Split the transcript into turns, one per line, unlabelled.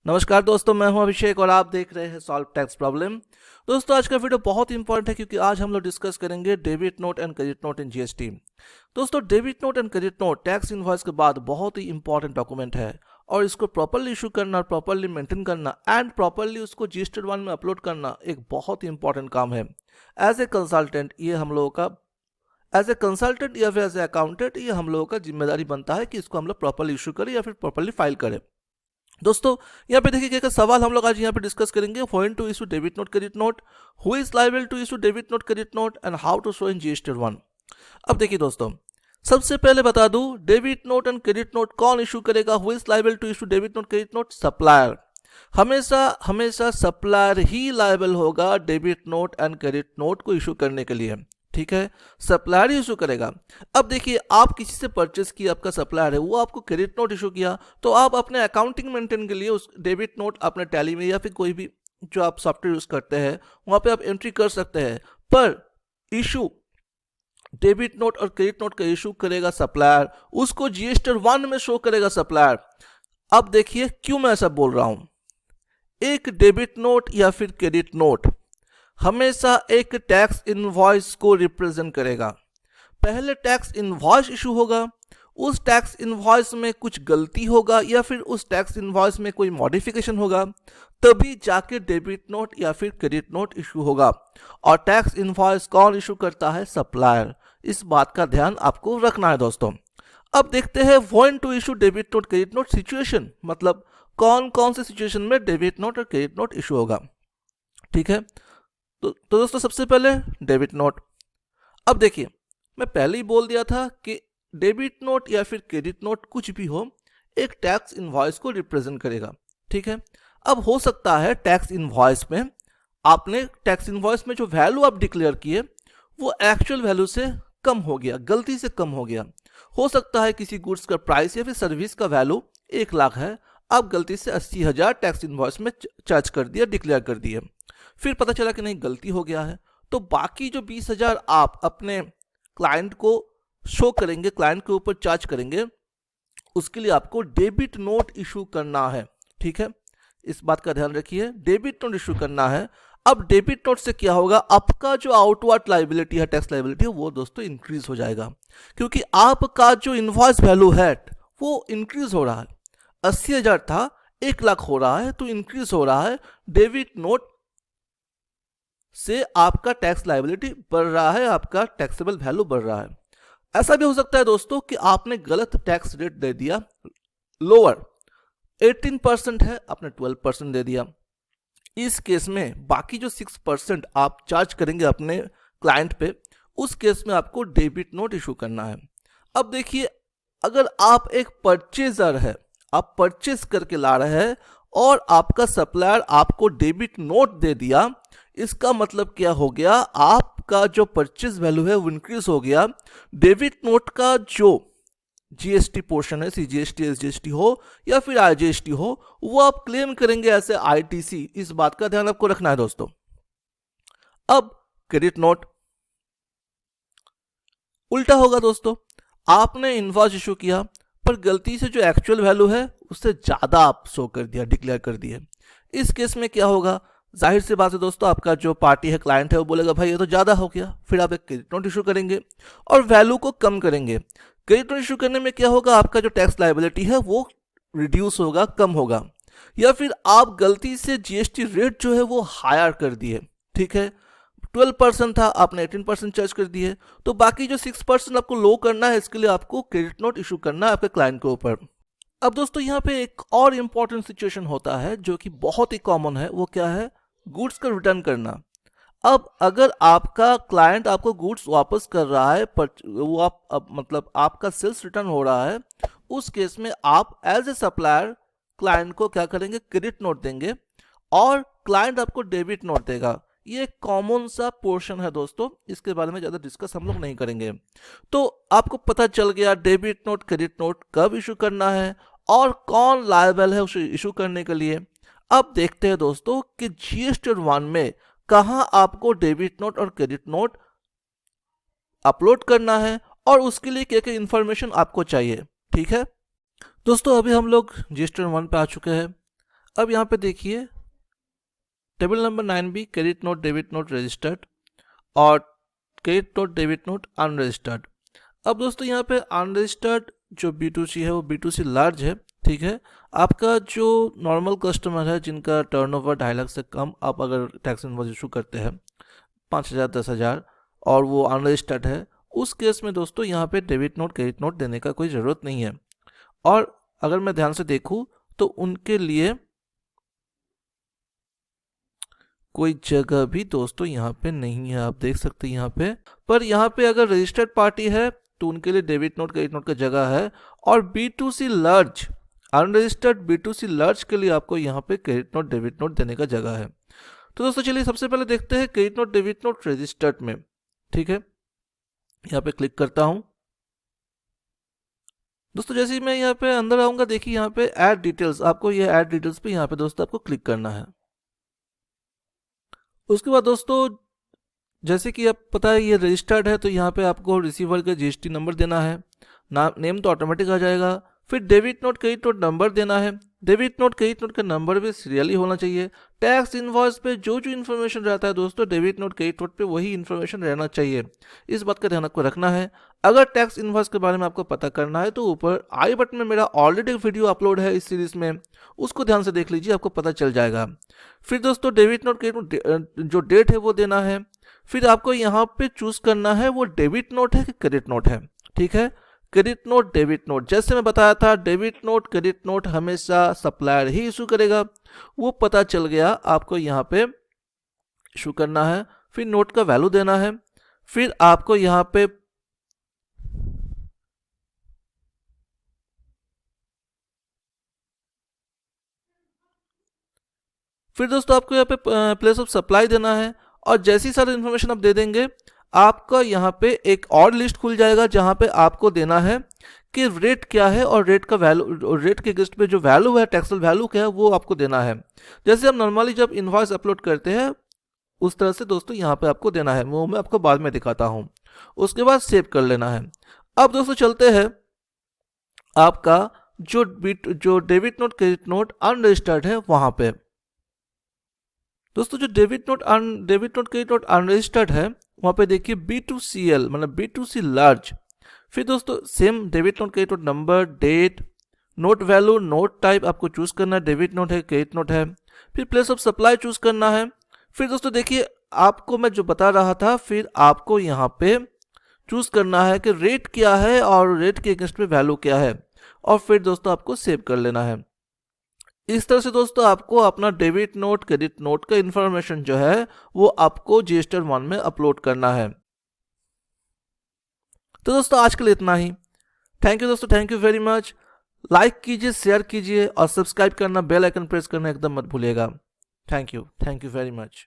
नमस्कार दोस्तों, मैं हूं अभिषेक और आप देख रहे हैं सॉल्व टैक्स प्रॉब्लम। दोस्तों आज का वीडियो बहुत इंपॉर्टेंट है क्योंकि आज हम लोग डिस्कस करेंगे debit note and credit note in GST. दोस्तों debit note and credit note tax invoice के बाद बहुत ही इंपॉर्टेंट डॉक्यूमेंट है और इसको प्रॉपर्ली इशू करना, प्रॉपर्ली मेंटेन करना एंड प्रॉपर्ली उसको GST1 में अपलोड करना एक बहुत ही इंपॉर्टेंट काम है। एज ए कंसल्टेंट ये हम लोगों का एज ए कंसल्टेंट या फिर एज ए अकाउंटेंट ये हम लोगों का जिम्मेदारी बनता है कि इसको हम लोग प्रॉपर्ली इशू करें या फिर प्रॉपर्ली फाइल करें। दोस्तों यहाँ पे देखिए क्या सवाल हम लोग आज यहाँ पे डिस्कस करेंगे। When to issue debit note credit note, who is liable to issue debit note credit note and how to show in GST1। अब देखिए दोस्तों, सबसे पहले बता दूं debit note and credit note कौन इशू करेगा। Who is liable to issue debit note credit note? Supplier. हमेशा सप्लायर ही लायबल होगा debit note and credit note को इशू करने के लिए, ठीक है। सप्लायर ही इशू करेगा। अब देखिए आप किसी से परचेस किया, आपका सप्लायर है, वो आपको क्रेडिट नोट इशू किया तो आप अपने अकाउंटिंग मेंटेन के लिए उस डेबिट नोट अपने टैली में या फिर कोई भी जो आप सॉफ्टवेयर यूज करते हैं वहां पे आप एंट्री कर सकते हैं। पर इशू डेबिट नोट और क्रेडिट नोट का इशू करेगा सप्लायर, उसको GST1 में शो करेगा सप्लायर। अब देखिए क्यों मैं ऐसा बोल रहा हूं। एक डेबिट नोट या फिर क्रेडिट नोट हमेशा एक टैक्स इनवॉइस को रिप्रेजेंट करेगा। पहले टैक्स इनवॉइस इशू होगा, उस टैक्स इनवॉइस में कुछ गलती होगा या फिर उस टैक्स इनवॉइस में कोई मॉडिफिकेशन होगा, तभी जाके डेबिट नोट या फिर क्रेडिट नोट इशू होगा। और टैक्स इनवॉइस कौन इशू करता है? सप्लायर। इस बात का ध्यान आपको रखना है दोस्तों। अब देखते हैं when to issue debit note credit note situation, मतलब कौन कौन से सिचुएशन में डेबिट नोट और क्रेडिट नोट इशू होगा, ठीक है। तो दोस्तों सबसे पहले डेबिट नोट। अब देखिए मैं पहले ही बोल दिया था कि डेबिट नोट या फिर क्रेडिट नोट कुछ भी हो एक टैक्स इनवॉइस को रिप्रेजेंट करेगा, ठीक है। अब हो सकता है टैक्स इनवॉइस में आपने टैक्स इनवॉइस में जो वैल्यू आप डिक्लेयर किए वो एक्चुअल वैल्यू से कम हो गया, गलती से कम हो गया। हो सकता है किसी गुड्स का प्राइस या फिर सर्विस का वैल्यू 1 लाख है, आप गलती से 80,000 टैक्स इनवॉइस में चार्ज कर दिया, डिक्लेयर कर दिए। फिर पता चला कि नहीं गलती हो गया है, तो बाकी जो 20,000 आप अपने क्लाइंट को शो करेंगे, क्लाइंट के ऊपर चार्ज करेंगे, उसके लिए आपको डेबिट नोट इशू करना है, ठीक है। इस बात का ध्यान रखिए, डेबिट नोट इशू करना है। अब डेबिट नोट से क्या होगा, आपका जो आउटवर्ड लाइबिलिटी है, टैक्स लाइबिलिटी है, वो दोस्तों इंक्रीज हो जाएगा क्योंकि आपका जो इनवॉइस वैल्यू है वो इंक्रीज हो रहा है। 80,000 था 1 लाख हो रहा है, तो इंक्रीज हो रहा है। डेबिट नोट से आपका टैक्स लायबिलिटी बढ़ रहा है, आपका टैक्सेबल वैल्यू बढ़ रहा है। ऐसा भी हो सकता है दोस्तों कि आपने गलत टैक्स रेट दे दिया, लोअर 18% है, आपने 12% दे दिया। इस केस में बाकी जो 6% आप चार्ज करेंगे अपने क्लाइंट पे, उस केस में आपको डेबिट नोट इशू करना है। अब देखिए अगर आप एक परचेजर है, आप परचेज करके ला रहे हैं और आपका सप्लायर आपको डेबिट नोट दे दिया, इसका मतलब क्या हो गया, आपका जो परचेज वैल्यू है वो इंक्रीज हो गया। डेबिट नोट का जो GST पोर्शन है, CGST, SGST हो या फिर IGST हो, वो आप क्लेम करेंगे ऐसे ITC। इस बात का ध्यान आपको रखना है दोस्तों। अब क्रेडिट नोट उल्टा होगा दोस्तों, आपने इनवॉइस इशू किया पर गलती से जो एक्चुअल वैल्यू है उससे ज्यादा आप शो कर दिया, डिक्लेयर कर दिए। इस केस में क्या होगा, जाहिर सी बात है दोस्तों, आपका जो पार्टी है, क्लाइंट है, वो बोलेगा भाई ये तो ज़्यादा हो गया। फिर आप एक क्रेडिट नोट इशू करेंगे और वैल्यू को कम करेंगे। क्रेडिट नोट इशू करने में क्या होगा, आपका जो टैक्स लायबिलिटी है वो रिड्यूस होगा, कम होगा। या फिर आप गलती से GST रेट जो है वो हायर कर दिए, ठीक है। 12% था, आपने 18% चार्ज कर दिए, तो बाकी जो 6% आपको लो करना है, इसके लिए आपको क्रेडिट नोट इशू करना है आपके क्लाइंट के ऊपर। अब दोस्तों यहाँ पे एक और इंपॉर्टेंट सिचुएशन होता है जो कि बहुत ही कॉमन है, वो क्या है, गुड्स का रिटर्न करना। अब अगर आपका क्लाइंट आपको गुड्स वापस कर रहा है, पर वो मतलब आपका सेल्स रिटर्न हो रहा है, उस केस में आप एज ए सप्लायर क्लाइंट को क्या करेंगे, क्रेडिट नोट देंगे और क्लाइंट आपको डेबिट नोट देगा। ये कॉमन सा पोर्शन है दोस्तों, इसके बारे में ज़्यादा डिस्कस हम लोग नहीं करेंगे। तो आपको पता चल गया डेबिट नोट क्रेडिट नोट कब इशू करना है और कौन लायबल है उसे इशू करने के लिए। अब देखते हैं दोस्तों कि GST1 में कहां आपको डेबिट नोट और क्रेडिट नोट अपलोड करना है और उसके लिए क्या क्या इंफॉर्मेशन आपको चाहिए, ठीक है। दोस्तों अभी हम लोग GST1 पे आ चुके हैं। अब यहाँ पे देखिए table number 9B credit note debit note registered और credit note debit note unregistered. अब दोस्तों यहाँ पे अनरजिस्टर्ड जो B2C है वो B2C लार्ज है, ठीक है। आपका जो नॉर्मल कस्टमर है जिनका टर्नओवर 2.5 लाख से कम, आप अगर टैक्स इनवॉइस इशू करते हैं 5,000 10,000 और वो अनरजिस्टर्ड है, उस केस में दोस्तों यहाँ पे डेबिट नोट क्रेडिट नोट देने का कोई ज़रूरत नहीं है। और अगर मैं ध्यान से देखूँ तो उनके लिए कोई जगह भी दोस्तों यहाँ पे नहीं है, आप देख सकते हैं यहाँ पे। पर यहाँ पे अगर रजिस्टर्ड पार्टी है तो उनके लिए डेबिट नोट क्रेडिट नोट का जगह है, और B2C large unregistered B2C large के लिए आपको यहाँ पे क्रेडिट नोट डेबिट नोट देने का जगह है। तो दोस्तों चलिए सबसे पहले देखते हैं credit note debit note registered में, ठीक है। यहाँ पे क्लिक करता हूँ। दोस्तों जैसे ही मैं यहाँ पे अंदर आऊँगा, देखिए यहाँ पे ऐड डिटेल्स, आपको ये ऐड डिटेल्स पे यहाँ पे दोस्तों आपको क्लिक करना है। उसके बाद दोस्तों जैसे कि आप पता है ये रजिस्टर्ड है, तो यहाँ पे आपको रिसीवर का GST नंबर देना है, नेम तो ऑटोमेटिक आ जाएगा। फिर debit note credit note number देना है, डेबिट नोट क्रेडिट नोट का नंबर भी सीरियली होना चाहिए। टैक्स इनवॉइस पे जो जो इन्फॉर्मेशन रहता है दोस्तों डेबिट नोट क्रेडिट नोट पे वही इन्फॉर्मेशन रहना चाहिए, इस बात का ध्यान आपको रखना है। अगर टैक्स इनवॉइस के बारे में आपको पता करना है तो ऊपर आई बटन में मेरा ऑलरेडी वीडियो अपलोड है इस सीरीज में, उसको ध्यान से देख लीजिए, आपको पता चल जाएगा। फिर दोस्तों डेबिट नोट क्रेडिट नोट जो डेट है वो देना है। फिर आपको यहाँ पे चूज करना है वो डेबिट नोट है कि क्रेडिट नोट है, ठीक है। क्रेडिट नोट डेबिट नोट, जैसे मैं बताया था डेबिट नोट क्रेडिट नोट हमेशा सप्लायर ही इशू करेगा, वो पता चल गया। आपको यहाँ पे इशू करना है, फिर नोट का वैल्यू देना है, फिर आपको यहाँ पे दोस्तों आपको यहाँ पे प्लेस ऑफ सप्लाई देना है। और जैसी सारी इन्फॉर्मेशन आप दे देंगे, आपका यहाँ पे एक और लिस्ट खुल जाएगा जहाँ पे आपको देना है कि रेट क्या है, और रेट का वैल्यू, रेट के अगेंस्ट पे जो वैल्यू है, टैक्सेबल वैल्यू क्या है, वो आपको देना है। जैसे हम नॉर्मली जब इनवॉइस अपलोड करते हैं उस तरह से दोस्तों यहाँ पे आपको देना है, वो मैं आपको बाद में दिखाता हूँ। उसके बाद सेव कर लेना है। अब दोस्तों चलते हैं आपका जो debit note credit note unregistered है वहाँ पे। दोस्तों जो debit note credit note unregistered है वहाँ पे देखिए B2CL मतलब B2C लार्ज। फिर दोस्तों same debit note credit note number, date, note value, note type आपको चूज करना है, डेबिट नोट है क्रेडिट नोट है। फिर प्लेस ऑफ सप्लाई चूज करना है। फिर दोस्तों देखिए आपको मैं जो बता रहा था, फिर आपको यहाँ पे चूज करना है कि रेट क्या है और रेट के अगेंस्ट में वैल्यू क्या है, और फिर दोस्तों आपको सेव कर लेना है। इस तरह से दोस्तों आपको अपना डेबिट नोट क्रेडिट नोट का इंफॉर्मेशन जो है वो आपको GST1 में अपलोड करना है। तो दोस्तों आज के लिए इतना ही। थैंक यू दोस्तों, thank you very much. Like कीजिए, शेयर कीजिए और सब्सक्राइब करना, बेल आइकन प्रेस करना एकदम मत भूलिएगा। Thank you very much.